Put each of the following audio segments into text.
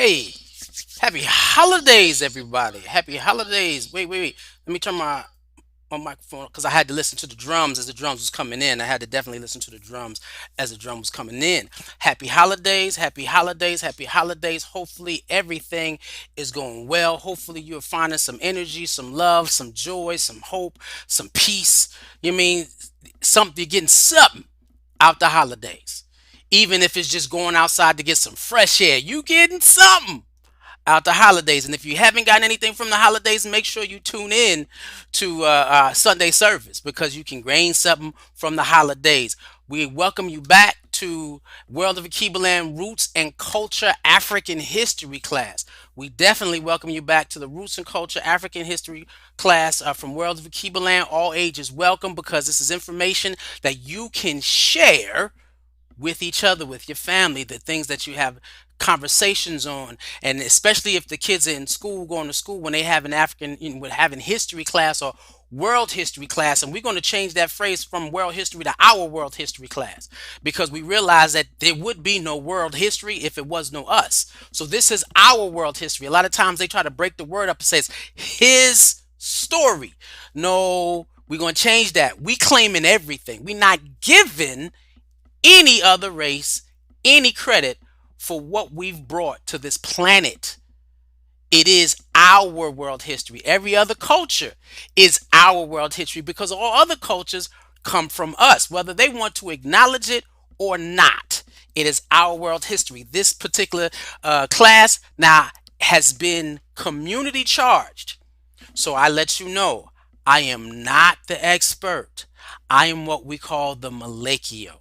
Hey, happy holidays, everybody. Happy holidays. Wait. Let me turn my microphone because I had to listen to the drums as the drums was coming in. I had to definitely listen to the drums as the drum was coming in. Happy holidays, happy holidays, happy holidays. Hopefully everything is going well. Hopefully you're finding some energy, some love, some joy, some hope, some peace. You mean something you're getting something out the holidays. Even if it's just going outside to get some fresh air, you getting something out the holidays. And if you haven't gotten anything from the holidays, make sure you tune in to Sunday service because you can gain something from the holidays. We welcome you back to World of Akibaland Roots and Culture African History class. We definitely welcome you back to the Roots and Culture African History class from World of Akibaland. All ages welcome because this is information that you can share with each other, with your family, the things that you have conversations on, and especially if the kids are in school, going to school, when they have an African, when having history class or world history class, and we're going to change that phrase from world history to our world history class because we realize that there would be no world history if it was no us. So this is our world history. A lot of times they try to break the word up and says his story. No, we're going to change that. We claiming everything. We're not giving any other race any credit for what we've brought to this planet. It is our world history. Every other culture is our world history because all other cultures come from us, whether they want to acknowledge it or not. It is our world history. This particular class now has been community charged. So I let you know I am not the expert. I am what we call the Malekio.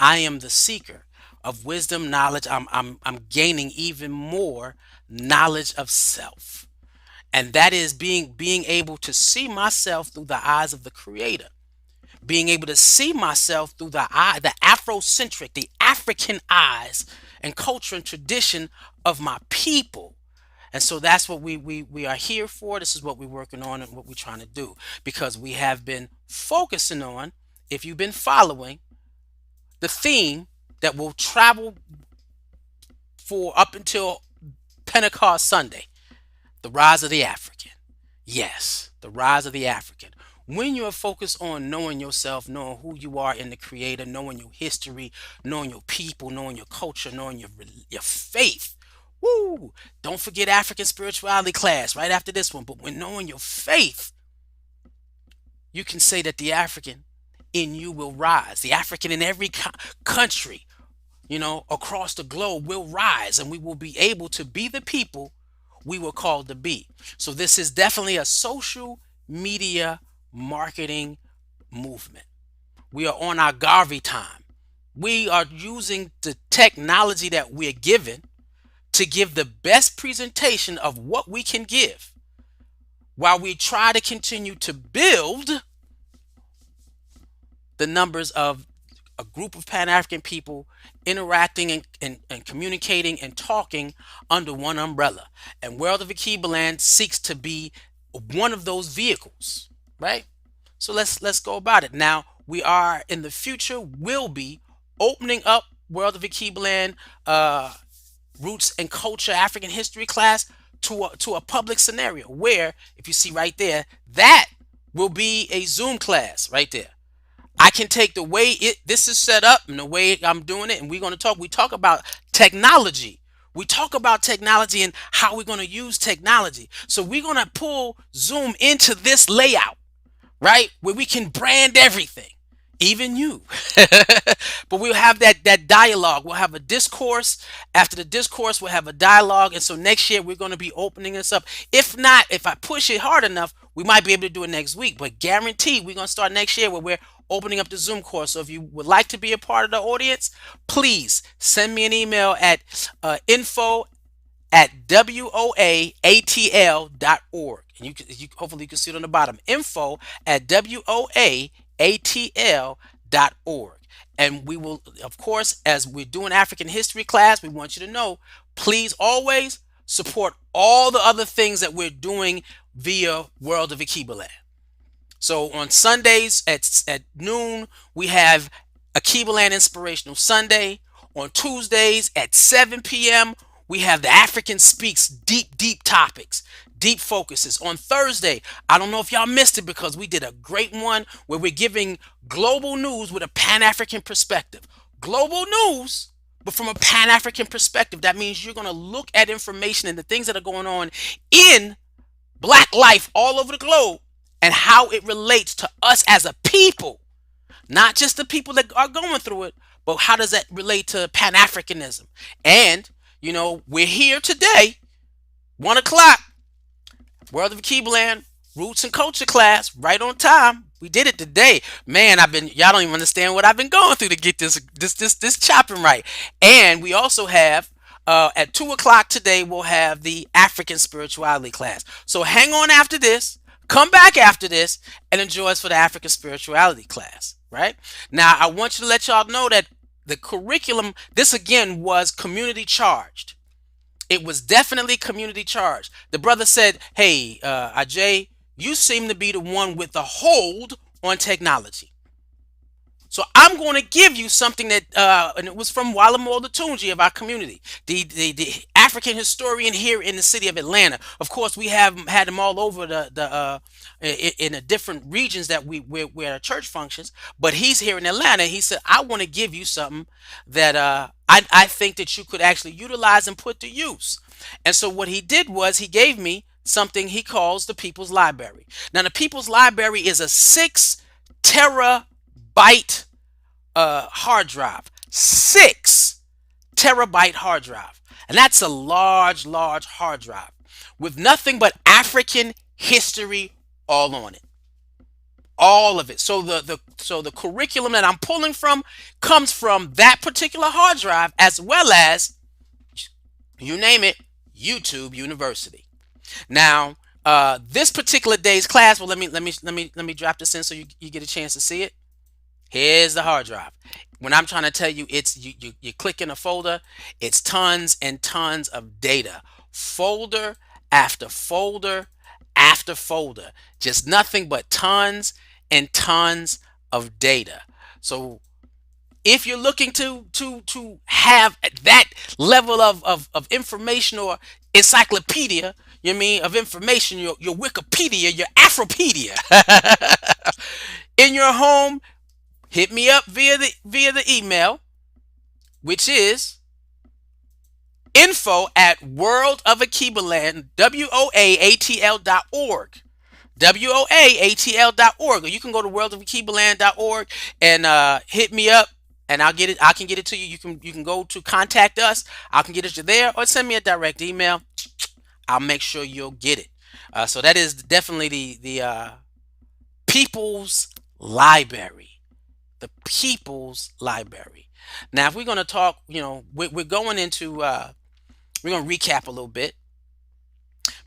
I am the seeker of wisdom, knowledge. I'm gaining even more knowledge of self. And that is being able to see myself through the eyes of the creator. Being able to see myself through the Afrocentric, the African eyes and culture and tradition of my people. And so that's what we are here for. This is what we're working on and what we're trying to do. Because we have been focusing on, if you've been following, the theme that will travel for up until Pentecost Sunday, the rise of the African. Yes, the rise of the African. When you're focused on knowing yourself, knowing who you are in the Creator, knowing your history, knowing your people, knowing your culture, knowing your faith. Woo! Don't forget African spirituality class right after this one. But when knowing your faith, you can say that the African in you will rise. The African in every country, across the globe will rise, and we will be able to be the people we were called to be. So this is definitely a social media marketing movement. We are on our Garvey time. We are using the technology that we're given to give the best presentation of what we can give while we try to continue to build the numbers of a group of Pan-African people interacting and communicating and talking under one umbrella. And World of Akibaland seeks to be one of those vehicles, right? So let's go about it. Now, we are in the future will be opening up World of Akibaland Roots and Culture African History class to a public scenario where, if you see right there, that will be a Zoom class right there. I can take the way this is set up and the way I'm doing it, and we talk about technology. We talk about technology and how we're going to use technology. So we're going to pull Zoom into this layout, right? Where we can brand everything, even you. But we'll have that dialogue. We'll have a discourse. After the discourse, we'll have a dialogue. And so next year we're going to be opening this up. If not, if I push it hard enough, we might be able to do it next week. But guaranteed, we're going to start next year where we're opening up the Zoom course. So if you would like to be a part of the audience, please send me an email at info at woaatl.org. And you hopefully you can see it on the bottom. Info at woaatl.org. And we will, of course, as we're doing African history class, we want you to know, please always support all the other things that we're doing via World of Akibaland. So on Sundays at noon, we have Akibaland Inspirational Sunday. On Tuesdays at 7 p.m., we have the African Speaks deep, deep topics, deep focuses. On Thursday, I don't know if y'all missed it because we did a great one where we're giving global news with a Pan African perspective. Global news, but from a Pan African perspective. That means you're going to look at information and the things that are going on in Black life all over the globe and how it relates to us as a people, not just the people that are going through it, but how does that relate to Pan Africanism? And, we're here today, 1 o'clock, World of Keebland, Roots and Culture class, right on time. We did it today. Man, y'all don't even understand what I've been going through to get this chopping right. And we also have at 2 o'clock today, we'll have the African spirituality class. So hang on after this, come back after this, and enjoy us for the African spirituality class. Right now, I want you to let y'all know that the curriculum, this again was community charged. It was definitely community charged. The brother said, "Hey, Ajay, you seem to be the one with the hold on technology. So I'm going to give you something that, and it was from Walamola Tunji of our community, the African historian here in the city of Atlanta. Of course, we have had him all over in the different regions that where our church functions. But he's here in Atlanta. He said, I want to give you something that I think that you could actually utilize and put to use. And so what he did was he gave me something he calls the People's Library. Now, the People's Library is a 6 terabyte hard drive. 6 terabyte hard drive. And that's a large, large hard drive with nothing but African history all on it. All of it. So the curriculum that I'm pulling from comes from that particular hard drive, as well as, you name it, YouTube University. Now, this particular day's class, well, let me drop this in so you get a chance to see it. Here's the hard drive. When I'm trying to tell you, it's you click in a folder, it's tons and tons of data. Folder after folder after folder. Just nothing but tons and tons of data. So if you're looking to have that level of information or encyclopedia, you mean of information, your Wikipedia, your Afropedia in your home, hit me up via the email, which is info@worldofakeebland, WOAATL.org. WOAATL.org. Or you can go to worldofakeebland.org and hit me up and I can get it to you. You can go to contact us. I can get it to there, or send me a direct email. I'll make sure you'll get it. So that is definitely the People's Library. The People's Library. Now, if we're going to talk, we're going into, we're going to recap a little bit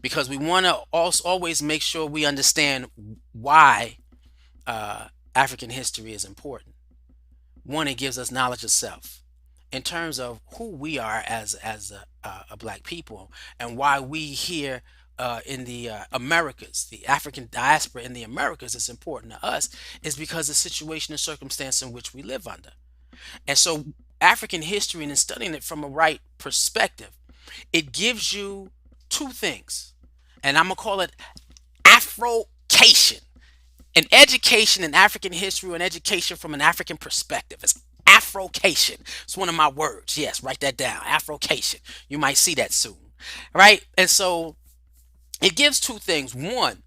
because we want to always make sure we understand why African history is important. One, it gives us knowledge of self in terms of who we are as a black people and why we here in the Americas, the African diaspora in the Americas is important to us is because the situation and circumstance in which we live under. And so African history and studying it from a right perspective, it gives you two things. And I'm going to call it Afrocation. An education in African history or an education from an African perspective. It's Afrocation. It's one of my words. Yes, write that down. Afrocation. You might see that soon. Right? And so it gives two things. One,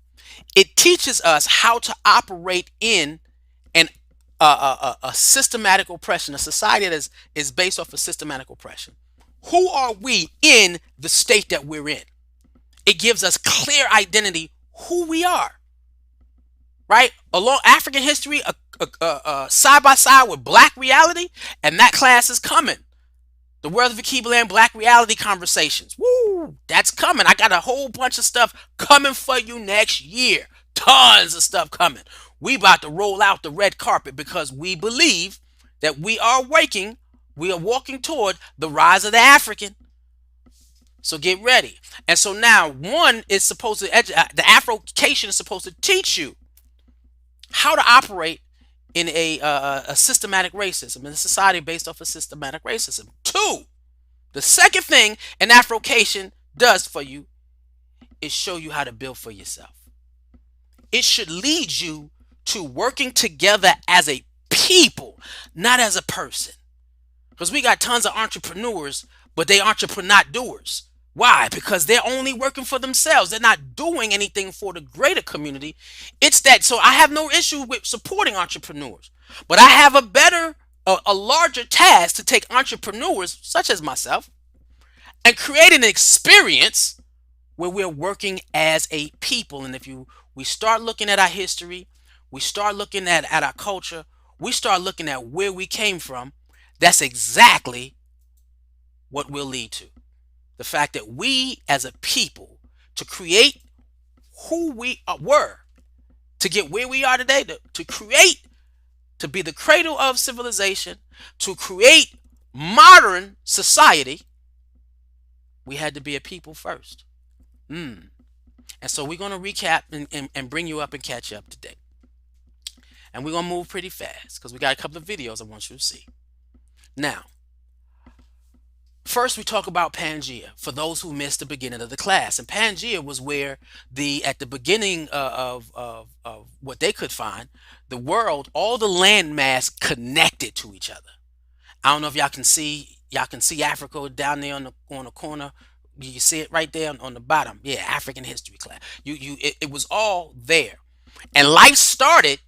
it teaches us how to operate in an a systematic oppression, a society that is based off of systematic oppression. Who are we in the state that we're in? It gives us clear identity who we are. Right? Along African history, side by side with Black reality, and that class is coming. The World of Keebland Black Reality Conversations. Woo! That's coming. I got a whole bunch of stuff coming for you next year. Tons of stuff coming. We about to roll out the red carpet because we believe that we are walking toward the rise of the African. So get ready. And so now one is supposed to, the Afrocation is supposed to teach you how to operate in a systematic racism, in a society based off of systematic racism. Two, The second thing an Afrocation does for you is show you how to build for yourself. It should lead you to working together as a people, not as a person. Because we got tons of entrepreneurs, but they entrepreneur doers. Why? Because they're only working for themselves. They're not doing anything for the greater community. It's that. So I have no issue with supporting entrepreneurs, but I have a larger task to take entrepreneurs such as myself and create an experience where we're working as a people. And if we start looking at our history, we start looking at our culture, we start looking at where we came from, that's exactly what will lead to the fact that we as a people, to create who we were, to get where we are today, to create, to be the cradle of civilization, to create modern society, we had to be a people first. Mm. And so we're going to recap and bring you up and catch you up today. And we're going to move pretty fast because we got a couple of videos I want you to see. Now, first we talk about Pangaea for those who missed the beginning of the class. And Pangaea was where at the beginning of what they could find, the world, all the landmass connected to each other. I don't know if y'all can see Africa down there on the corner. You can see it right there on the bottom. Yeah, African history class. It was all there. And life started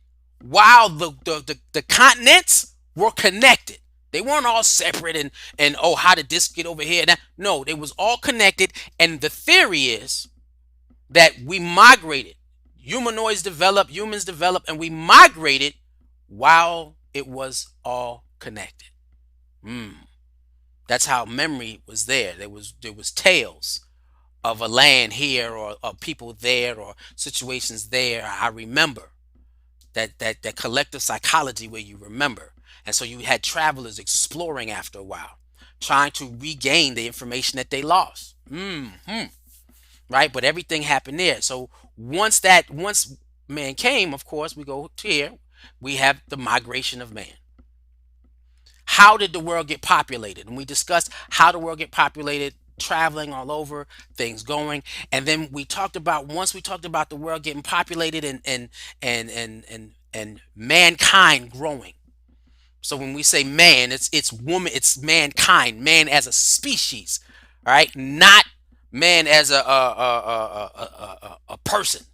while the continents were connected. They weren't all separate and oh, how did this get over here? No, they was all connected. And the theory is that we migrated. Humans developed, and we migrated while it was all connected. Mm. That's how memory was there. There was tales of a land here or of people there or situations there. I remember that collective psychology where you remember. And so you had travelers exploring after a while, trying to regain the information that they lost. Right? But everything happened there. So once man came, of course, we go to here, we have the migration of man. How did the world get populated? And we discussed how the world get populated, traveling all over, things going. And then once we talked about the world getting populated and mankind growing. So when we say man, it's woman, it's mankind, man as a species, all right, not man as a person.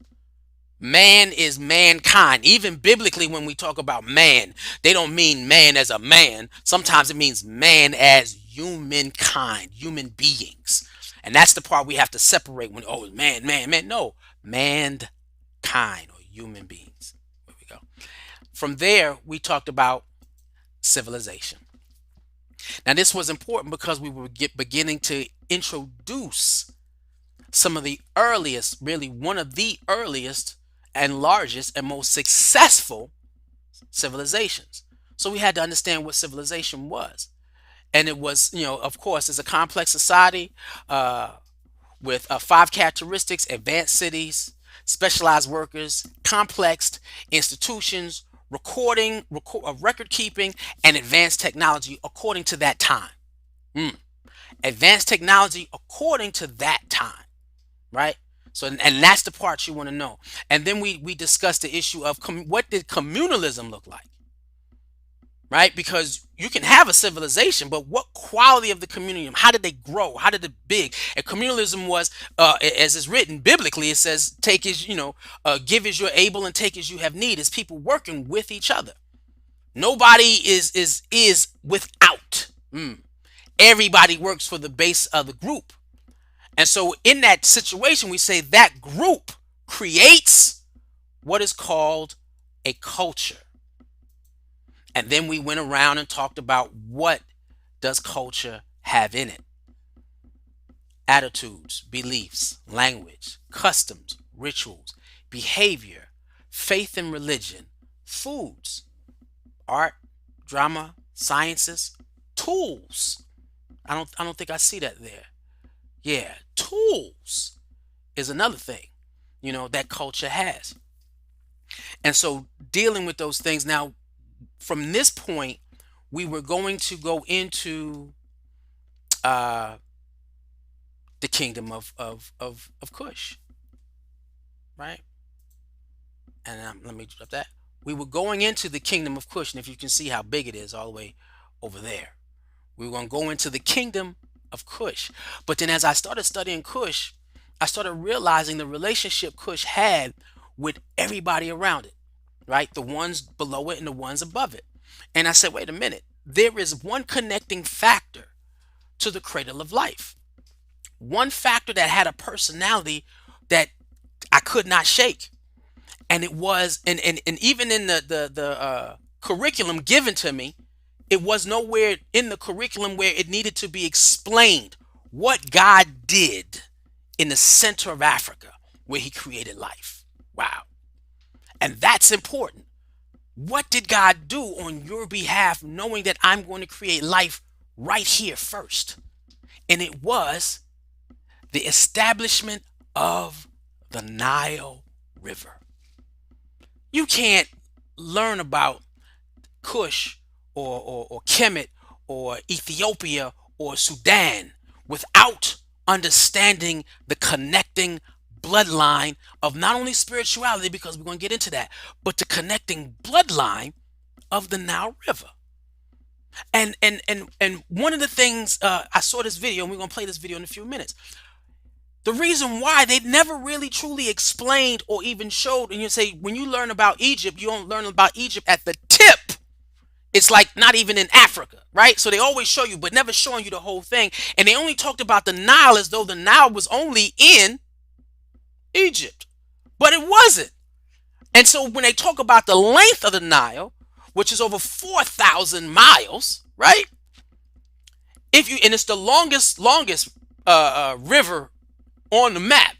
Man is mankind. Even biblically, when we talk about man, they don't mean man as a man. Sometimes it means man as humankind, human beings. And that's the part we have to separate when, oh, man. No, mankind or human beings. There we go. From there, we talked about civilization. Now, this was important because we were beginning to introduce some of the earliest, really one of the earliest and largest and most successful civilizations. So we had to understand what civilization was. And it was, of course, it's a complex society with five characteristics: advanced cities, specialized workers, complex institutions, record keeping, and advanced technology according to that time. Mm. Advanced technology according to that time, right? So, and that's the part you want to know. And then we discussed the issue of what did communalism look like, right? Because you can have a civilization, but what quality of the community? How did they grow? How did it big? And communalism was, as is written biblically, it says, "Take as give as you're able, and take as you have need." It's people working with each other. Nobody is without. Everybody works for the base of the group. And so in that situation, we say that group creates what is called a culture. And then we went around and talked about what does culture have in it. Attitudes, beliefs, language, customs, rituals, behavior, faith and religion, foods, art, drama, sciences, tools. I don't think I see that there. Yeah, tools is another thing, that culture has. And so dealing with those things now, from this point, we were going to go into the kingdom of Cush, right? And let me drop that. We were going into the kingdom of Cush, and if you can see how big it is all the way over there, we were going to go into the kingdom of Cush. But then as I started studying Cush, I started realizing the relationship Cush had with everybody around it, right? The ones below it and the ones above it. And I said, wait a minute, there is one connecting factor to the cradle of life. One factor that had a personality that I could not shake. And it was, and even in the curriculum given to me, it was nowhere in the curriculum where it needed to be explained what God did in the center of Africa where he created life. Wow. And that's important. What did God do on your behalf, knowing that I'm going to create life right here first? And it was the establishment of the Nile River. You can't learn about Cush or Kemet or Ethiopia or Sudan without understanding the connecting bloodline of not only spirituality, because we're going to get into that, but the connecting bloodline of the Nile River. And one of the things, I saw this video, and we're going to play this video in a few minutes. The reason why they never really truly explained or even showed, and you say, when you learn about Egypt, you don't learn about Egypt at the tip. It's like not even in Africa, right? So they always show you, but never showing you the whole thing. And they only talked about the Nile as though the Nile was only in Egypt, but it wasn't. And so when they talk about the length of the Nile, which is over 4,000 miles, right? And it's the longest river on the map,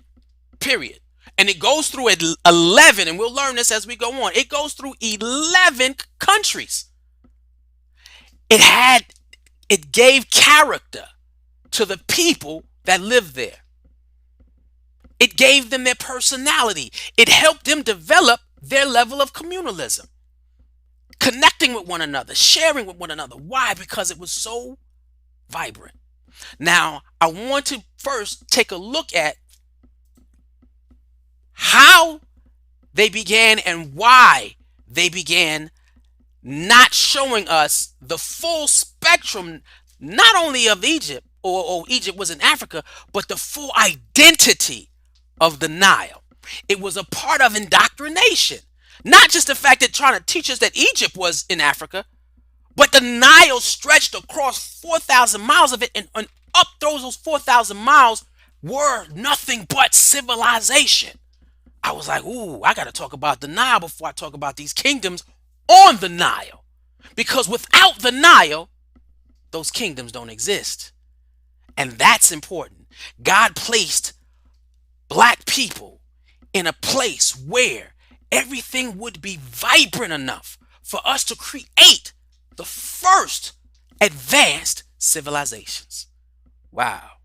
period. And it goes through 11, and we'll learn this as we go on. It goes through 11 countries. It gave character to the people that lived there. It gave them their personality. It helped them develop their level of communalism, connecting with one another, sharing with one another. Why? Because it was so vibrant. Now, I want to first take a look at how they began and why they began not showing us the full spectrum, not only of Egypt, or Egypt was in Africa, but the full identity of the Nile. It was a part of indoctrination. Not just the fact that trying to teach us that Egypt was in Africa, but the Nile stretched across 4,000 miles of it, and up those 4,000 miles were nothing but civilization. I was like, ooh, I got to talk about the Nile before I talk about these kingdoms on the Nile. Because without the Nile, those kingdoms don't exist. And that's important. God placed black people in a place where everything would be vibrant enough for us to create the first advanced civilizations. Wow.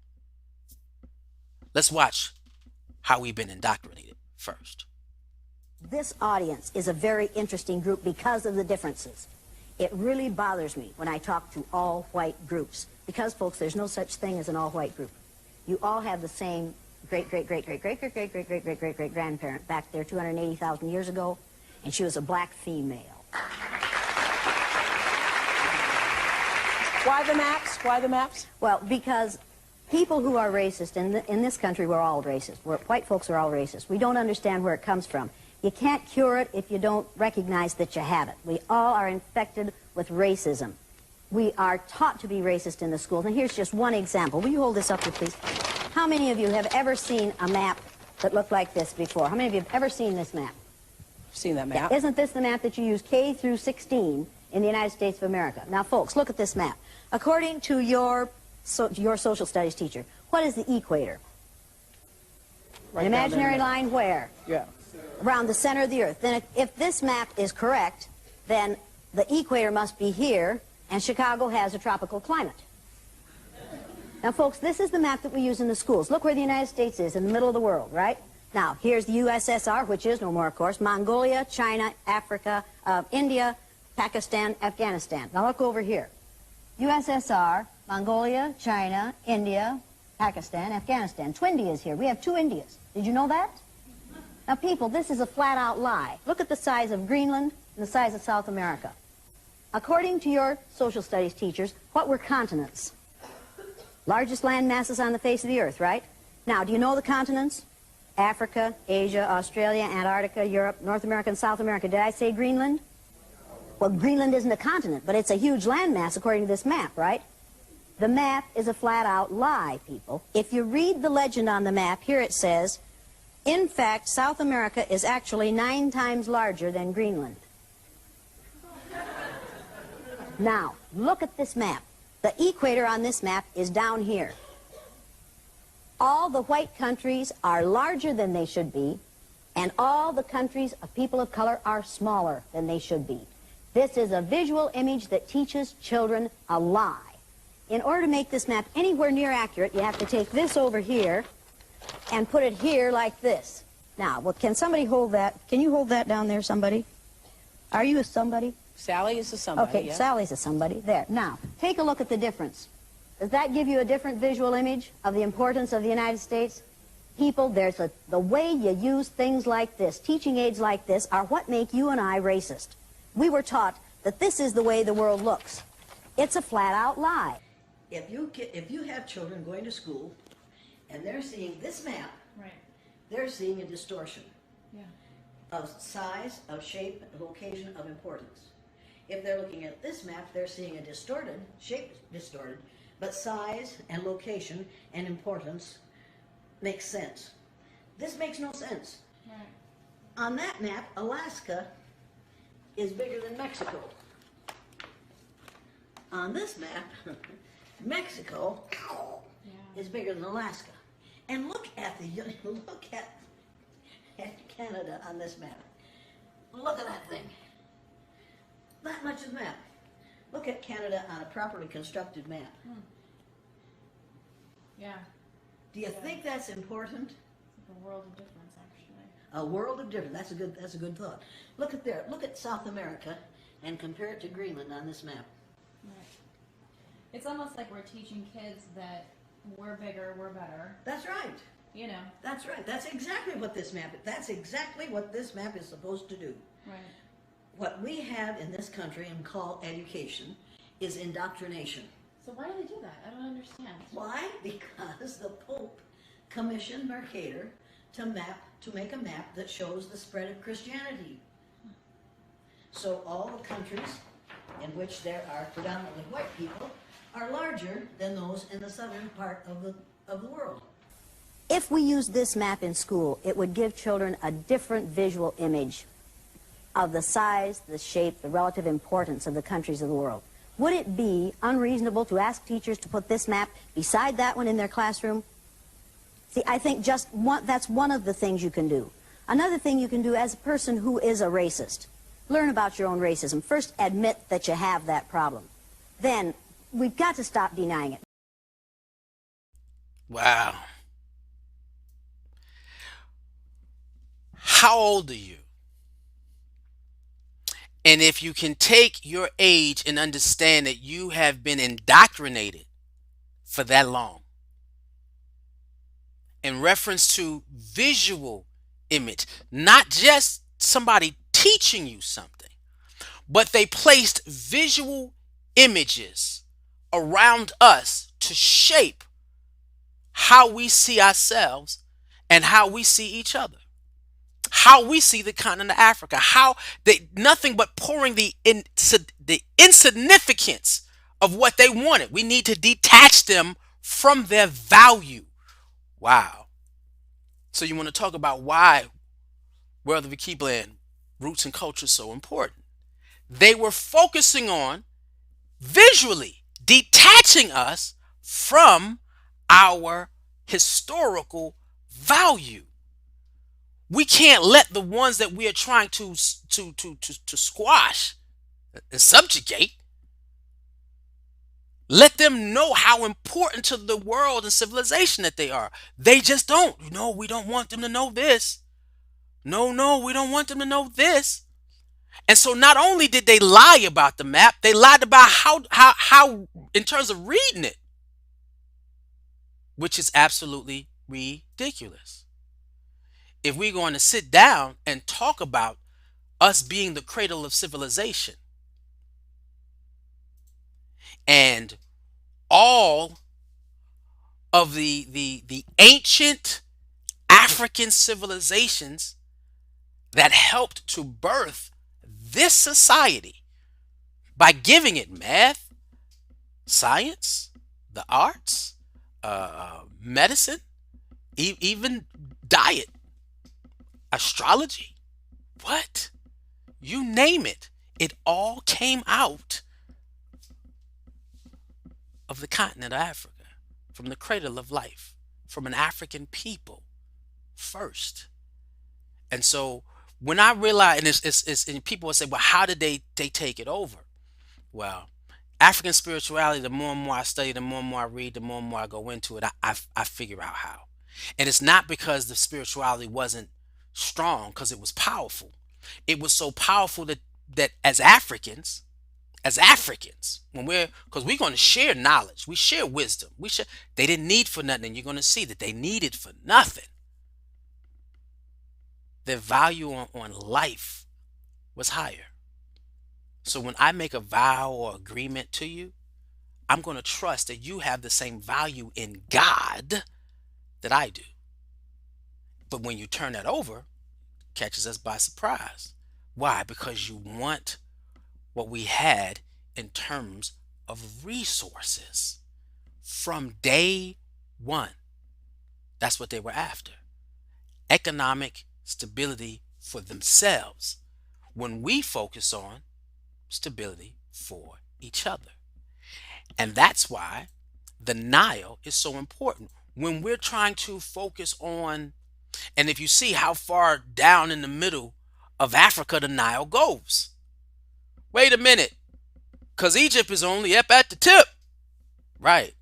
Let's watch how we've been indoctrinated first. This audience is a very interesting group because of the differences. It really bothers me when I talk to all-white groups because, folks, there's no such thing as an all-white group. You all have the same great-great-great-great-great-great-great-great-great-great-grandparent back there 280,000 years ago, and she was a black female. Why the maps? Why the maps? Well, because people who are racist, in this country we're all racist. White folks are all racist. We don't understand where it comes from. You can't cure it if you don't recognize that you have it. We all are infected with racism. We are taught to be racist in the schools. And here's just one example. Will you hold this up here, please? How many of you have ever seen a map that looked like this before? How many of you have ever seen this map? Seen that map. Yeah. Isn't this the map that you use K through 16 in the United States of America? Now, folks, look at this map. According to your social studies teacher, what is the equator? Right, an imaginary line where? Yeah. Around the center of the earth. Then if this map is correct, then the equator must be here, and Chicago has a tropical climate. Now, folks, this is the map that we use in the schools. Look where the United States is, in the middle of the world, right? Now, here's the USSR, which is no more, of course, Mongolia, China, Africa, India, Pakistan, Afghanistan. Now, look over here. USSR, Mongolia, China, India, Pakistan, Afghanistan. Two Indias here. We have two Indias. Did you know that? Now, people, this is a flat-out lie. Look at the size of Greenland and the size of South America. According to your social studies teachers, what were continents? Largest land masses on the face of the earth, right? Now, do you know the continents? Africa, Asia, Australia, Antarctica, Europe, North America, and South America. Did I say Greenland? Well, Greenland isn't a continent, but it's a huge landmass according to this map, right? The map is a flat-out lie, people. If you read the legend on the map, here it says, in fact, South America is actually 9 times larger than Greenland. Now, look at this map. The equator on this map is down here. All the white countries are larger than they should be, and all the countries of people of color are smaller than they should be. This is a visual image that teaches children a lie. In order to make this map anywhere near accurate, you have to take this over here and put it here like this. Now, well, can somebody hold that? Can you hold that down there, somebody? Are you a somebody? Sally is a somebody. Okay, yeah. Sally's a somebody. There. Now, take a look at the difference. Does that give you a different visual image of the importance of the United States? People, the way you use things like this, teaching aids like this, are what make you and I racist. We were taught that this is the way the world looks. It's a flat-out lie. If you have children going to school and they're seeing this map, Right. they're seeing a distortion Yeah. of size, of shape, location, of importance. If they're looking at this map, they're seeing a distorted, shape distorted, but size and location and importance makes sense. This makes no sense. Right. On that map, Alaska is bigger than Mexico. On this map, Mexico is bigger than Alaska. And look at Canada on this map. Look at that thing. That much of the map. Look at Canada on a properly constructed map. Yeah. Do you think that's important? It's like a world of difference, actually. A world of difference. That's a good thought. Look at there. Look at South America and compare it to Greenland on this map. Right. It's almost like we're teaching kids that we're bigger, we're better. That's right. You know. That's right. That's exactly what this map is supposed to do. Right. What we have in this country and call education is indoctrination. So why do they do that? I don't understand. Why? Because the Pope commissioned Mercator to make a map that shows the spread of Christianity. So all the countries in which there are predominantly white people are larger than those in the southern part of the world. If we used this map in school, it would give children a different visual image of the size, the shape, the relative importance of the countries of the world. Would it be unreasonable to ask teachers to put this map beside that one in their classroom? See, I think that's one of the things you can do. Another thing you can do as a person who is a racist, learn about your own racism. First, admit that you have that problem. Then, we've got to stop denying it. Wow. How old are you? And if you can take your age and understand that you have been indoctrinated for that long, in reference to visual image, not just somebody teaching you something, but they placed visual images around us to shape how we see ourselves and how we see each other. How we see the continent of Africa, how they nothing but pouring the insignificance of what they wanted. We need to detach them from their value. Wow. So you want to talk about why World of Land, roots and culture is so important. They were focusing on visually detaching us from our historical value. We can't let the ones that we are trying to squash and subjugate, let them know how important to the world and civilization that they are. They just don't. No, we don't want them to know this. No, we don't want them to know this. And so not only did they lie about the map, they lied about how in terms of reading it, which is absolutely ridiculous. If we're going to sit down and talk about us being the cradle of civilization and all of the ancient African civilizations that helped to birth this society by giving it math, science, the arts, medicine, even diet, astrology, what? You name it. It all came out of the continent of Africa, from the cradle of life, from an African people first. And so when I realize, and and people will say, well, how did they take it over? Well, African spirituality, the more and more I study, the more and more I read, the more and more I go into it, I figure out how. And it's not because the spirituality wasn't strong, because it was powerful. It was so powerful that as Africans, when because we're going to share knowledge, we share wisdom, they didn't need for nothing, and you're going to see that they needed for nothing. Their value on life was higher. So when I make a vow or agreement to you, I'm going to trust that you have the same value in God that I do. But when you turn that over, it catches us by surprise. Why? Because you want what we had in terms of resources from day one. That's what they were after. Economic stability for themselves, when we focus on stability for each other. And that's why the Nile is so important. When we're trying to focus on, and if you see how far down in the middle of Africa the Nile goes. Wait a minute, because Egypt is only up at the tip. Right.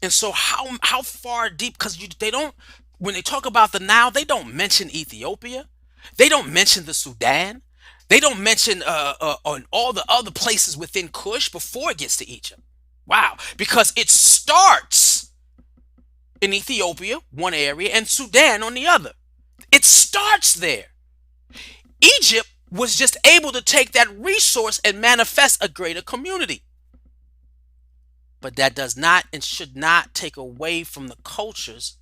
And so how far deep, because they don't, when they talk about the Nile, they don't mention Ethiopia. They don't mention the Sudan. They don't mention on all the other places within Kush before it gets to Egypt. Wow. Because it starts in Ethiopia, one area, and Sudan on the other. It starts there. Egypt was just able to take that resource and manifest a greater community. But that does not and should not take away from the cultures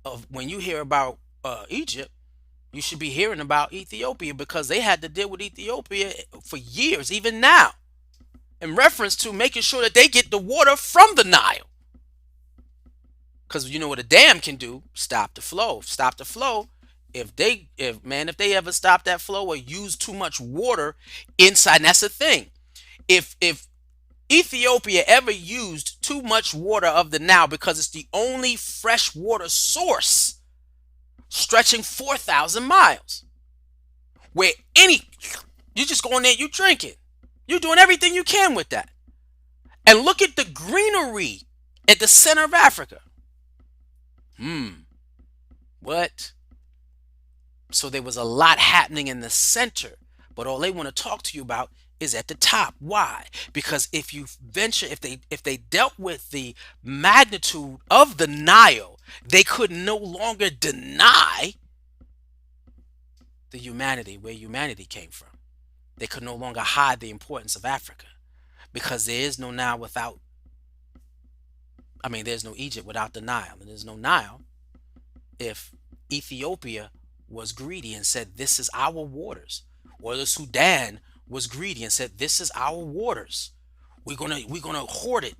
of, when you hear about Egypt, you should be hearing about Ethiopia, because they had to deal with Ethiopia for years, even now, in reference to making sure that they get the water from the Nile. Because you know what a dam can do? Stop the flow. Stop the flow. If they ever stop that flow or use too much water inside, and that's the thing. If Ethiopia ever used too much water of the Nile, because it's the only fresh water source stretching 4,000 miles, where you just go in there, you drink it. You're doing everything you can with that. And look at the greenery at the center of Africa. What? So there was a lot happening in the center, but all they want to talk to you about is at the top. Why? Because if they dealt with the magnitude of the Nile, they could no longer deny the humanity, where humanity came from. They could no longer hide the importance of Africa, because there is no Nile there's no Egypt without the Nile, and there's no Nile if Ethiopia was greedy and said, this is our waters, or the Sudan was greedy and said, this is our waters. We're gonna hoard it.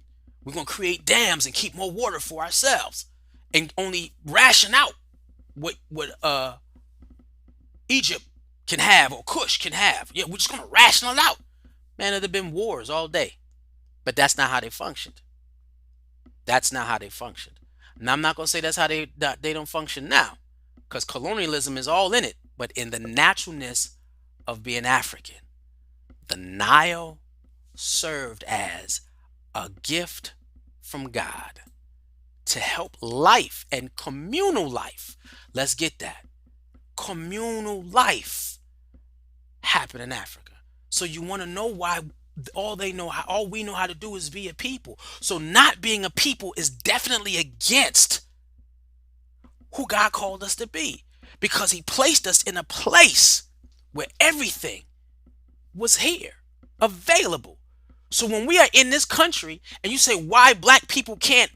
We're gonna create dams and keep more water for ourselves, and only ration out what Egypt can have or Kush can have. Yeah, we're just gonna ration it out. Man, it'd have been wars all day. But that's not how they functioned. That's not how they functioned. Now, I'm not gonna say that's how they don't function now, because colonialism is all in it. But in the naturalness of being African, the Nile served as a gift from God to help life and communal life. Let's get that. Communal life happen in Africa. So you want to know why all we know how to do is be a people. So not being a people is definitely against who God called us to be, because he placed us in a place where everything was here, available. So when we are in this country and you say why black people can't,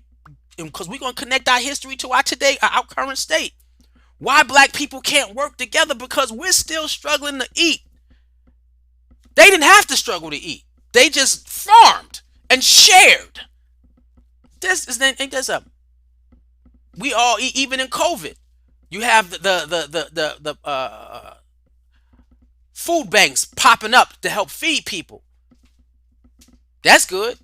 because we're going to connect our history to our today, our current state, why black people can't work together, because we're still struggling to eat. They didn't have to struggle to eat. They just farmed and shared. This is ain't this up. We all eat, even in COVID. You have the food banks popping up to help feed people. That's good,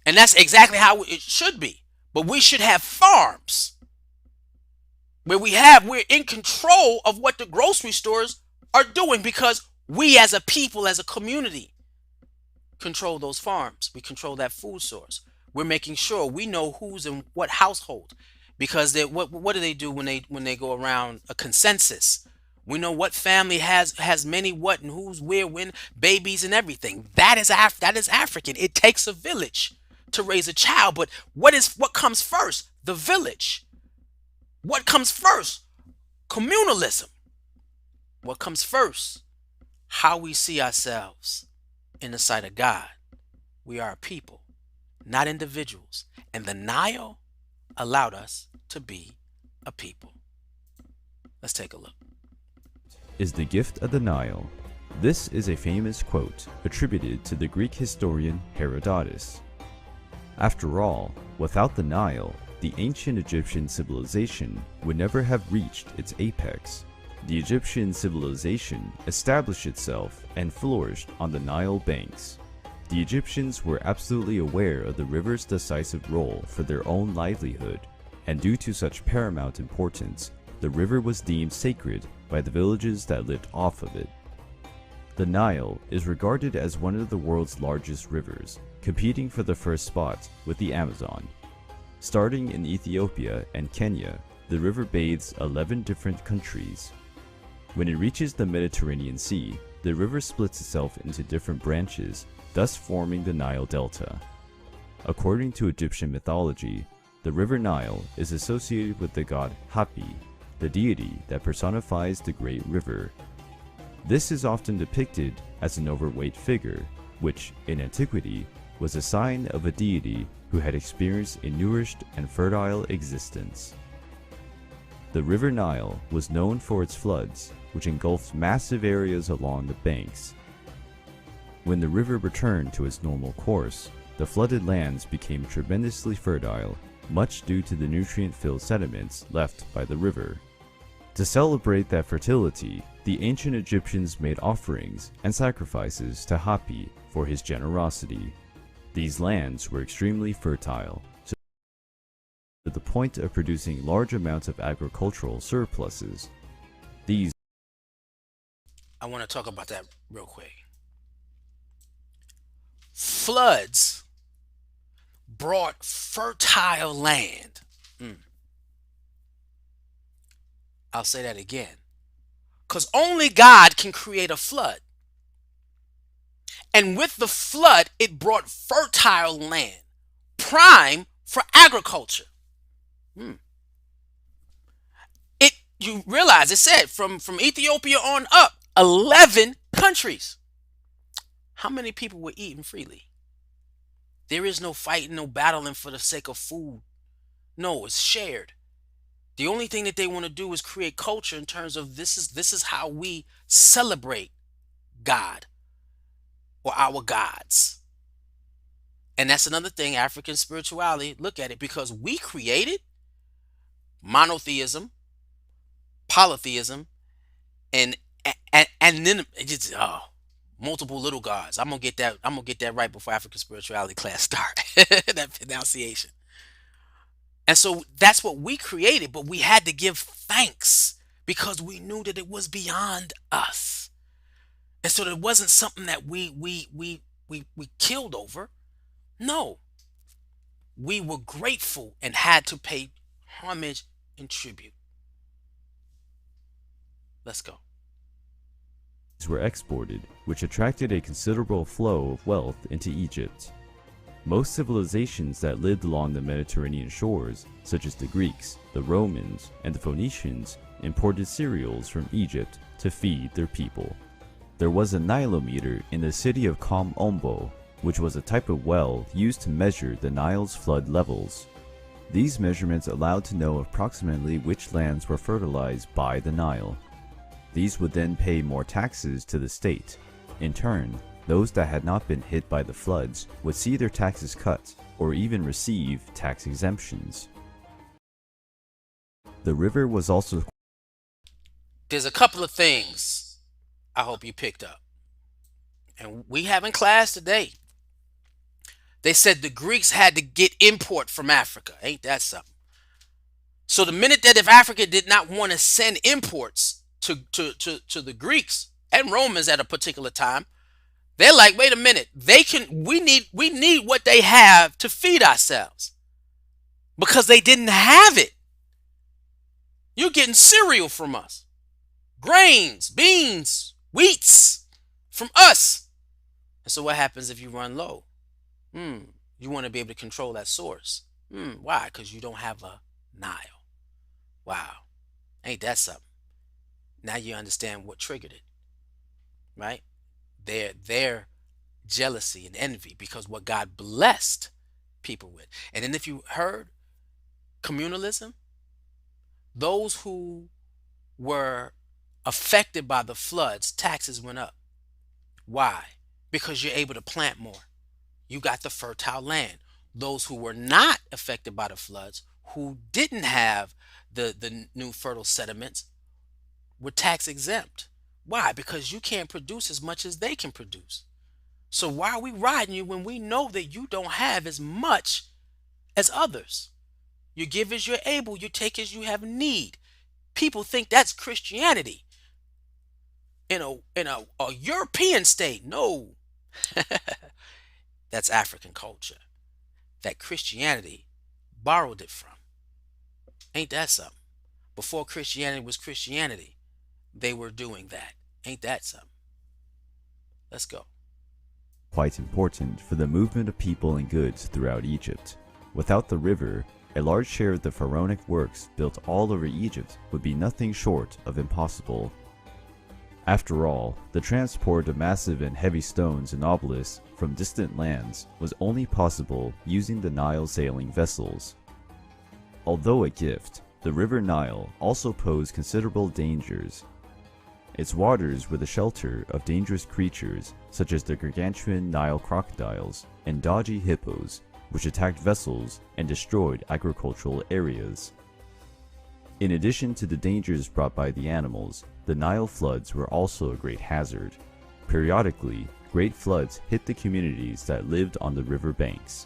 and that's exactly how it should be. But we should have farms where we're in control of what the grocery stores are doing, because we as a people, as a community, control those farms. We control that food source. We're making sure we know who's in what household, because what do they do when they go around a consensus? We know what family has many what and who's where when, babies and everything. That is African. It takes a village to raise a child, but what comes first? The village. What comes first? Communalism. What comes first? How we see ourselves in the sight of God. We are a people, not individuals. And the Nile allowed us to be a people. Let's take a look. Is the gift of the Nile. This is a famous quote attributed to the Greek historian Herodotus. After all, without the Nile, the ancient Egyptian civilization would never have reached its apex. The Egyptian civilization established itself and flourished on the Nile banks. The Egyptians were absolutely aware of the river's decisive role for their own livelihood, and due to such paramount importance, the river was deemed sacred by the villages that lived off of it. The Nile is regarded as one of the world's largest rivers, competing for the first spot with the Amazon. Starting in Ethiopia and Kenya, the river bathes 11 different countries. When it reaches the Mediterranean Sea, the river splits itself into different branches, thus forming the Nile Delta. According to Egyptian mythology, the river Nile is associated with the god Hapi, the deity that personifies the great river. This is often depicted as an overweight figure, which, in antiquity, was a sign of a deity who had experienced a nourished and fertile existence. The river Nile was known for its floods, which engulfed massive areas along the banks. When the river returned to its normal course, the flooded lands became tremendously fertile, much due to the nutrient-filled sediments left by the river. To celebrate that fertility, the ancient Egyptians made offerings and sacrifices to Hapi for his generosity. These lands were extremely fertile, to the point of producing large amounts of agricultural surpluses. I want to talk about that real quick. Floods brought fertile land. I'll say that again. Because only God can create a flood. And with the flood, it brought fertile land, prime for agriculture. You realize it said from Ethiopia on up, 11 countries. How many people were eating freely? There is no fighting, no battling for the sake of food. No, it's shared. The only thing that they want to do is create culture in terms of this is how we celebrate God or our gods. And that's another thing, African spirituality, look at it, because we created monotheism, polytheism, and then it's multiple little gods. I'm gonna get that right before African spirituality class start. That pronunciation. And so that's what we created, but we had to give thanks because we knew that it was beyond us. And so it wasn't something that we killed over. No. We were grateful and had to pay homage and tribute. Let's go. were exported, which attracted a considerable flow of wealth into Egypt. Most civilizations that lived along the Mediterranean shores, such as the Greeks, the Romans, and the Phoenicians, imported cereals from Egypt to feed their people. There was a Nilometer in the city of Kom which was a type of well used to measure the Nile's flood levels. These measurements allowed to know approximately which lands were fertilized by the Nile. These would then pay more taxes to the state. In turn, those that had not been hit by the floods would see their taxes cut or even receive tax exemptions. The river was also... There's a couple of things I hope you picked up. And we have in class today. They said the Greeks had to get import from Africa. Ain't that something? So the minute that if Africa did not want to send imports to the Greeks and Romans at a particular time, they're like, wait a minute, we need what they have to feed ourselves. Because they didn't have it. You're getting cereal from us. Grains, beans, wheats from us. And so what happens if you run low? You want to be able to control that source. Why? Because you don't have a Nile. Wow. Ain't that something? Now you understand what triggered it. Right? Their jealousy and envy, because what God blessed people with. And then if you heard communalism, those who were affected by the floods, taxes went up. Why? Because you're able to plant more. You got the fertile land. Those who were not affected by the floods, who didn't have the new fertile sediments, were tax exempt. Why? Because you can't produce as much as they can produce. So why are we riding you when we know that you don't have as much as others? You give as you're able, you take as you have need. People think that's Christianity. In a European state. No. That's African culture that Christianity borrowed it from. Ain't that something? Before Christianity was Christianity, they were doing that. Ain't that something? Let's go. quite important for the movement of people and goods throughout Egypt. Without the river, a large share of the pharaonic works built all over Egypt would be nothing short of impossible. After all, the transport of massive and heavy stones and obelisks from distant lands was only possible using the Nile sailing vessels. Although a gift, the River Nile also posed considerable dangers. Its waters were the shelter of dangerous creatures such as the gargantuan Nile crocodiles and dodgy hippos, which attacked vessels and destroyed agricultural areas. In addition to the dangers brought by the animals, the Nile floods were also a great hazard. Periodically, great floods hit the communities that lived on the river banks.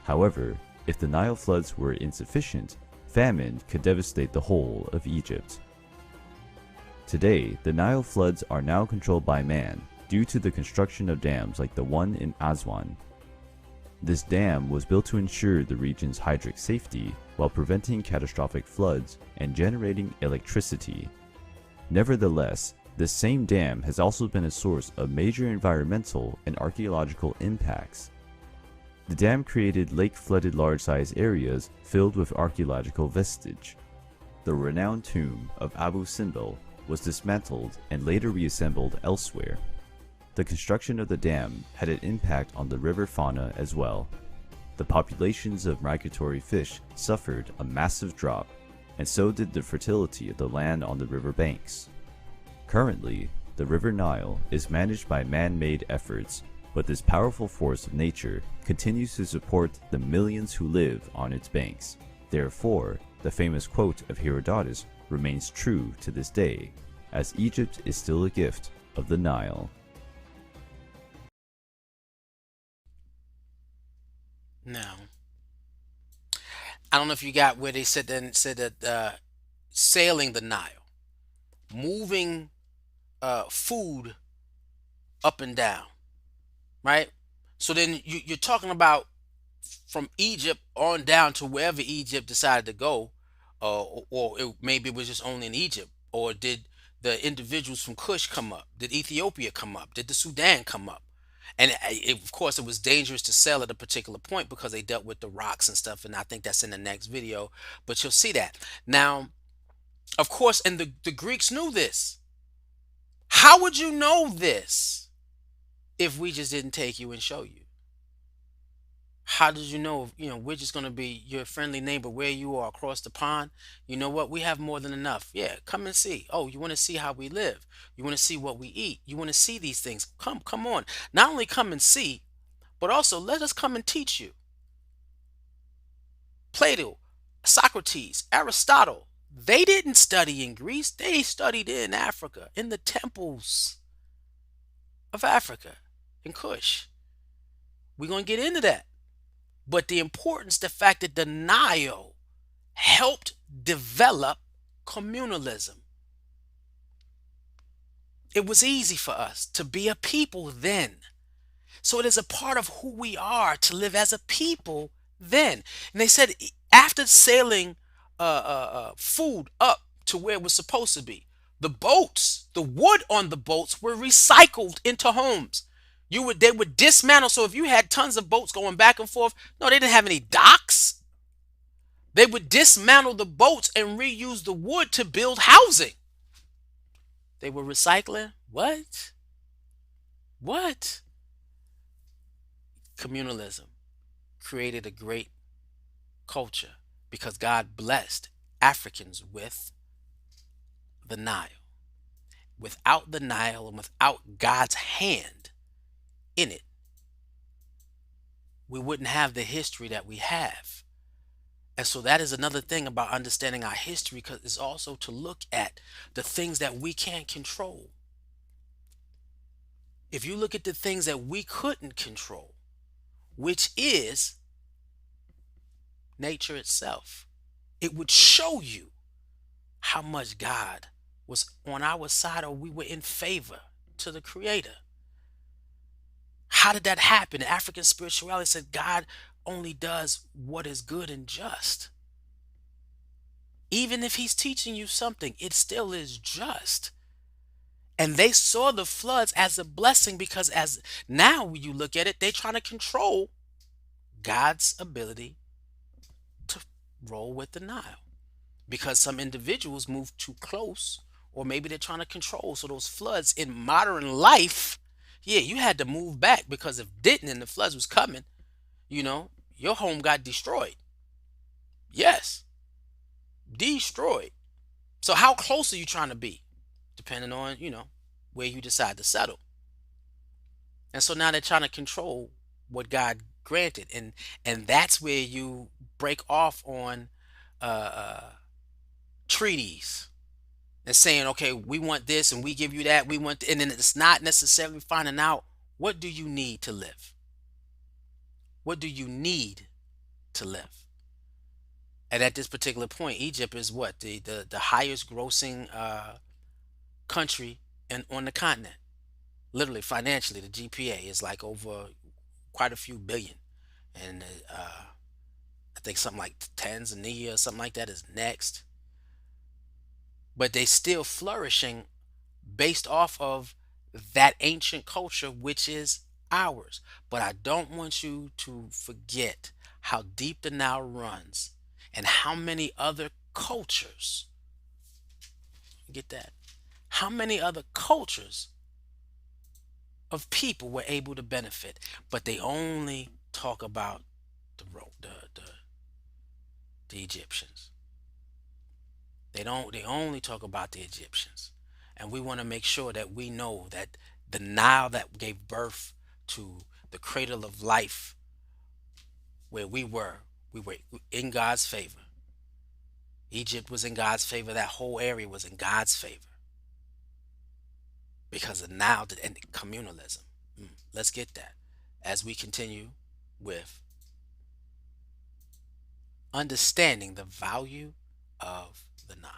However, if the Nile floods were insufficient, famine could devastate the whole of Egypt. Today, the Nile floods are now controlled by man due to the construction of dams like the one in Aswan. This dam was built to ensure the region's hydric safety while preventing catastrophic floods and generating electricity. Nevertheless, this same dam has also been a source of major environmental and archaeological impacts. The dam created lake-flooded large-sized areas filled with archaeological vestige. The renowned tomb of Abu Simbel was dismantled and later reassembled elsewhere. The construction of the dam had an impact on the river fauna as well. The populations of migratory fish suffered a massive drop, and so did the fertility of the land on the river banks. Currently, the River Nile is managed by man-made efforts, but this powerful force of nature continues to support the millions who live on its banks. Therefore, the famous quote of Herodotus remains true to this day, as Egypt is still a gift of the Nile. Now, I don't know if you got where they said that sailing the Nile, moving food up and down, right? So then you're talking about from Egypt on down to wherever Egypt decided to go, maybe it was just only in Egypt, or did the individuals from Kush come up? Did Ethiopia come up? Did the Sudan come up? And of course, it was dangerous to sell at a particular point because they dealt with the rocks and stuff. And I think that's in the next video, but you'll see that. Now, of course, and the Greeks knew this. How would you know this if we just didn't take you and show you? How did you know? We're just going to be your friendly neighbor where you are across the pond. You know what? We have more than enough. Yeah, come and see. Oh, you want to see how we live? You want to see what we eat? You want to see these things? Come on. Not only come and see, but also let us come and teach you. Plato, Socrates, Aristotle, they didn't study in Greece. They studied in Africa, in the temples of Africa, in Kush. We're going to get into that. But the importance, the fact that the Nile helped develop communalism. It was easy for us to be a people then. So it is a part of who we are to live as a people then. And they said after sailing food up to where it was supposed to be, the boats, the wood on the boats were recycled into homes. They would dismantle. So if you had tons of boats going back and forth, no, they didn't have any docks. They would dismantle the boats and reuse the wood to build housing. They were recycling. What? What? Communalism created a great culture because God blessed Africans with the Nile. Without the Nile and without God's hand in it, we wouldn't have the history that we have. And so that is another thing about understanding our history, because it's also to look at the things that we can't control. If you look at the things that we couldn't control, which is nature itself, it would show you how much God was on our side, or we were in favor to the Creator. How did that happen? African spirituality said God only does what is good and just. Even if he's teaching you something, it still is just. And they saw the floods as a blessing because as now when you look at it, they're trying to control God's ability to roll with the Nile. Because some individuals move too close, or maybe they're trying to control. So those floods in modern life, yeah, you had to move back, because if didn't and the floods was coming, your home got destroyed. Yes, destroyed. So how close are you trying to be? Depending on, where you decide to settle. And so now they're trying to control what God granted. And that's where you break off on treaties and saying, okay, we want this and we give you that. And then it's not necessarily finding out, what do you need to live? What do you need to live? And at this particular point, Egypt is what? The highest grossing country on the continent. Literally, financially, the GPA is like over quite a few billion. And I think something like Tanzania or something like that is next. But they still flourishing based off of that ancient culture, which is ours. But I don't want you to forget how deep the Nile runs and how many other cultures, get that, how many other cultures of people were able to benefit, but they only talk about the Egyptians. They only talk about the Egyptians. And we want to make sure that we know that the Nile that gave birth to the Cradle of Life, where we were in God's favor. Egypt was in God's favor. That whole area was in God's favor because of Nile and communalism. Let's get that as we continue with understanding the value of the Nile.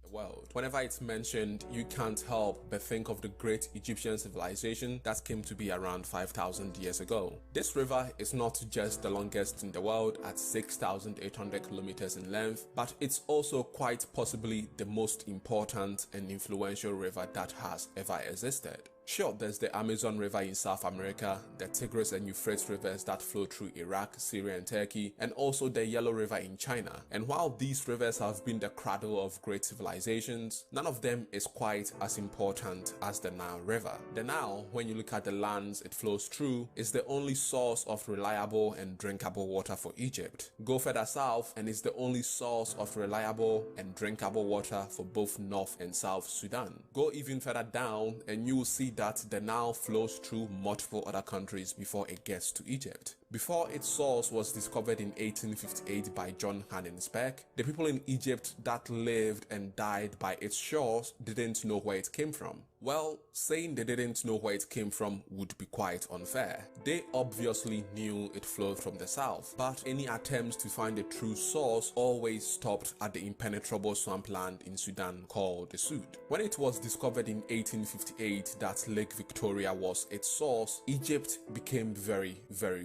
the world. Whenever it's mentioned, you can't help but think of the great Egyptian civilization that came to be around 5,000 years ago. This river is not just the longest in the world at 6,800 kilometers in length, but it's also quite possibly the most important and influential river that has ever existed. Sure, there's the Amazon River in South America, the Tigris and Euphrates rivers that flow through Iraq, Syria and Turkey, and also the Yellow River in China. And while these rivers have been the cradle of great civilizations, none of them is quite as important as the Nile River. The Nile, when you look at the lands it flows through, is the only source of reliable and drinkable water for Egypt. Go further south and it's the only source of reliable and drinkable water for both North and South Sudan. Go even further down and you will see that the Nile flows through multiple other countries before it gets to Egypt. Before its source was discovered in 1858 by John Hanning Speke, the people in Egypt that lived and died by its shores didn't know where it came from. Well, saying they didn't know where it came from would be quite unfair. They obviously knew it flowed from the south, but any attempts to find a true source always stopped at the impenetrable swampland in Sudan called the Sud. When it was discovered in 1858 that Lake Victoria was its source, Egypt became very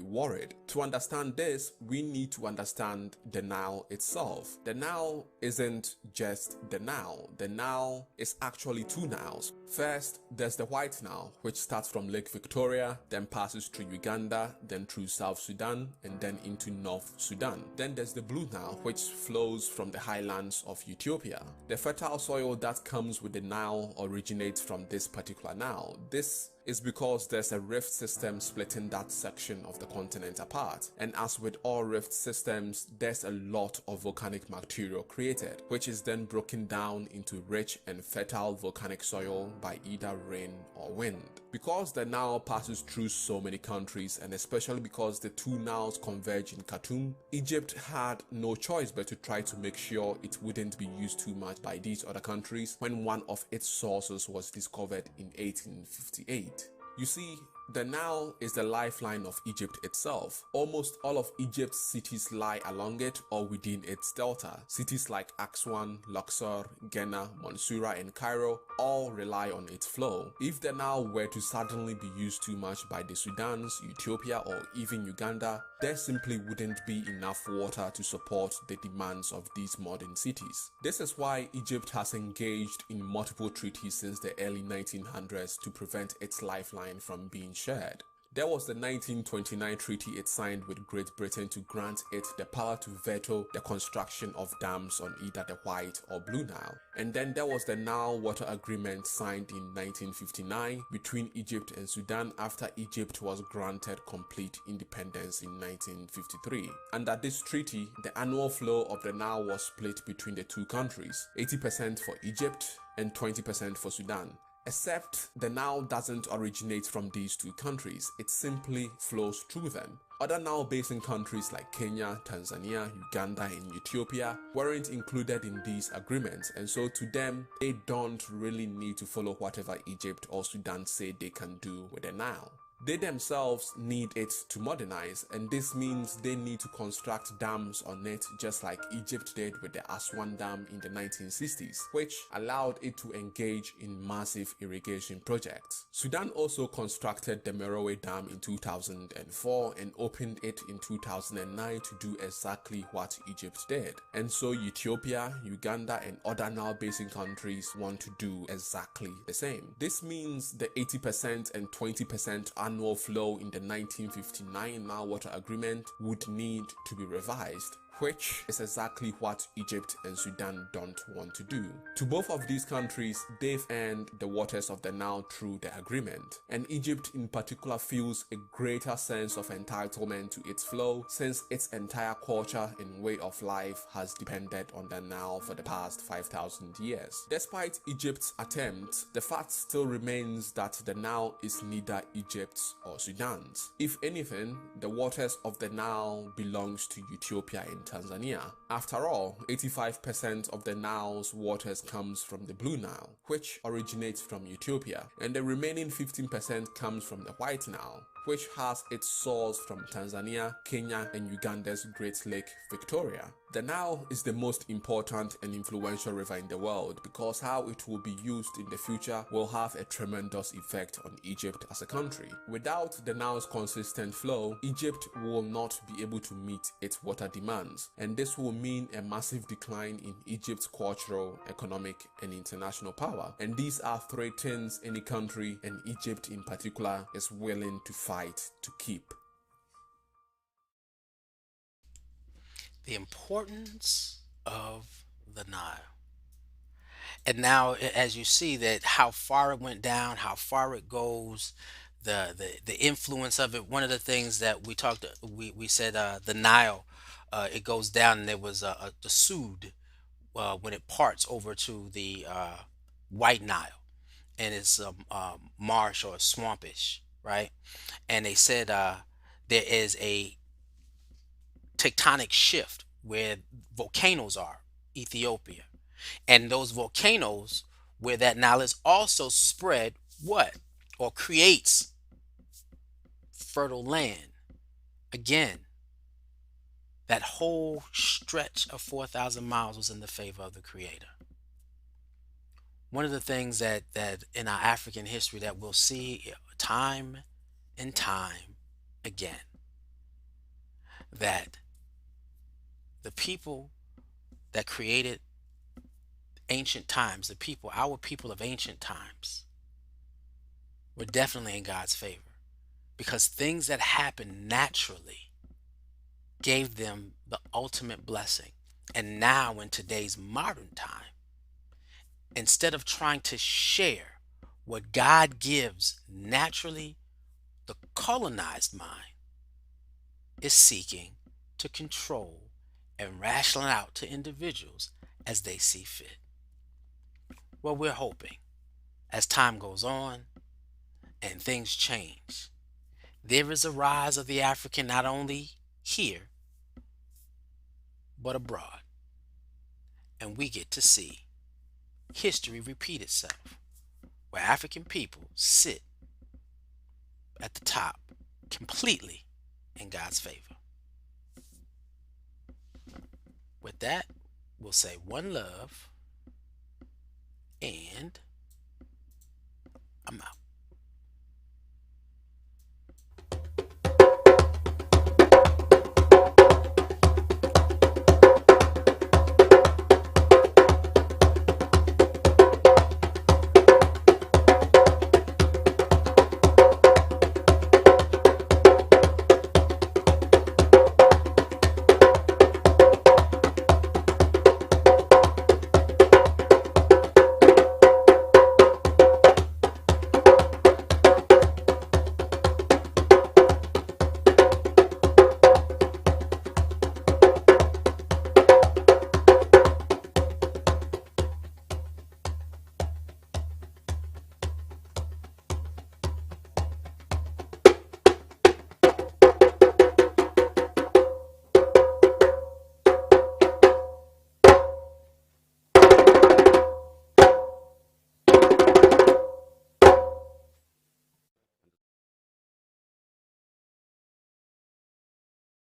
worried. To understand this, we need to understand the Nile itself. The Nile isn't just the Nile. The Nile is actually two Niles. First, there's the White Nile, which starts from Lake Victoria, then passes through Uganda, then through South Sudan, and then into North Sudan. Then there's the Blue Nile, which flows from the highlands of Ethiopia. The fertile soil that comes with the Nile originates from this particular Nile. This is because there's a rift system splitting that section of the continent apart. And as with all rift systems, there's a lot of volcanic material created, which is then broken down into rich and fertile volcanic soil by either rain or wind. Because the Nile passes through so many countries, and especially because the two Niles converge in Khartoum, Egypt had no choice but to try to make sure it wouldn't be used too much by these other countries when one of its sources was discovered in 1858. You see, the Nile is the lifeline of Egypt itself. Almost all of Egypt's cities lie along it or within its delta. Cities like Aswan, Luxor, Gena, Mansoura and Cairo all rely on its flow. If the Nile were to suddenly be used too much by the Sudans, Ethiopia or even Uganda, there simply wouldn't be enough water to support the demands of these modern cities. This is why Egypt has engaged in multiple treaties since the early 1900s to prevent its lifeline from being shared. There was the 1929 treaty it signed with Great Britain to grant it the power to veto the construction of dams on either the White or Blue Nile. And then there was the Nile Water Agreement signed in 1959 between Egypt and Sudan after Egypt was granted complete independence in 1953. Under this treaty, the annual flow of the Nile was split between the two countries, 80% for Egypt and 20% for Sudan. Except the Nile doesn't originate from these two countries, it simply flows through them. Other Nile basin countries like Kenya, Tanzania, Uganda and Ethiopia weren't included in these agreements, and so to them, they don't really need to follow whatever Egypt or Sudan say they can do with the Nile. They themselves need it to modernize, and this means they need to construct dams on it just like Egypt did with the Aswan Dam in the 1960s, which allowed it to engage in massive irrigation projects. Sudan also constructed the Merowe Dam in 2004 and opened it in 2009 to do exactly what Egypt did. And so Ethiopia, Uganda and other Nile Basin countries want to do exactly the same. This means the 80% and 20% annual flow in the 1959 Nile Water Agreement would need to be revised, which is exactly what Egypt and Sudan don't want to do. To both of these countries, they've earned the waters of the Nile through the agreement, and Egypt in particular feels a greater sense of entitlement to its flow since its entire culture and way of life has depended on the Nile for the past 5,000 years. Despite Egypt's attempts, the fact still remains that the Nile is neither Egypt's or Sudan's. If anything, the waters of the Nile belongs to Ethiopia and Tanzania. After all, 85% of the Nile's waters comes from the Blue Nile, which originates from Ethiopia, and the remaining 15% comes from the White Nile. which has its source from Tanzania, Kenya, and Uganda's Great Lake Victoria. The Nile is the most important and influential river in the world because how it will be used in the future will have a tremendous effect on Egypt as a country. Without the Nile's consistent flow, Egypt will not be able to meet its water demands, and this will mean a massive decline in Egypt's cultural, economic, and international power. And these are three things any country, and Egypt in particular, is willing to fight to keep. The importance of the Nile. And now, as you see that how far it went down, how far it goes, the influence of it. One of the things that we said, the Nile, it goes down, and there was the Sud, when it parts over to the White Nile, and it's marsh or swampish, right? And they said there is a tectonic shift where volcanoes are, Ethiopia, and those volcanoes where that knowledge also spread what, or creates fertile land. Again, that whole stretch of 4,000 miles was in the favor of the creator. One of the things that in our African history that we'll see time and time again, that the people that created ancient times, the people, our people of ancient times, were definitely in God's favor, because things that happened naturally gave them the ultimate blessing. And now, in today's modern time, instead of trying to share what God gives naturally, the colonized mind is seeking to control and ration out to individuals as they see fit. Well, we're hoping as time goes on and things change, there is a rise of the African not only here but abroad, and we get to see history repeat itself, where African people sit at the top completely in God's favor. With that, we'll say one love and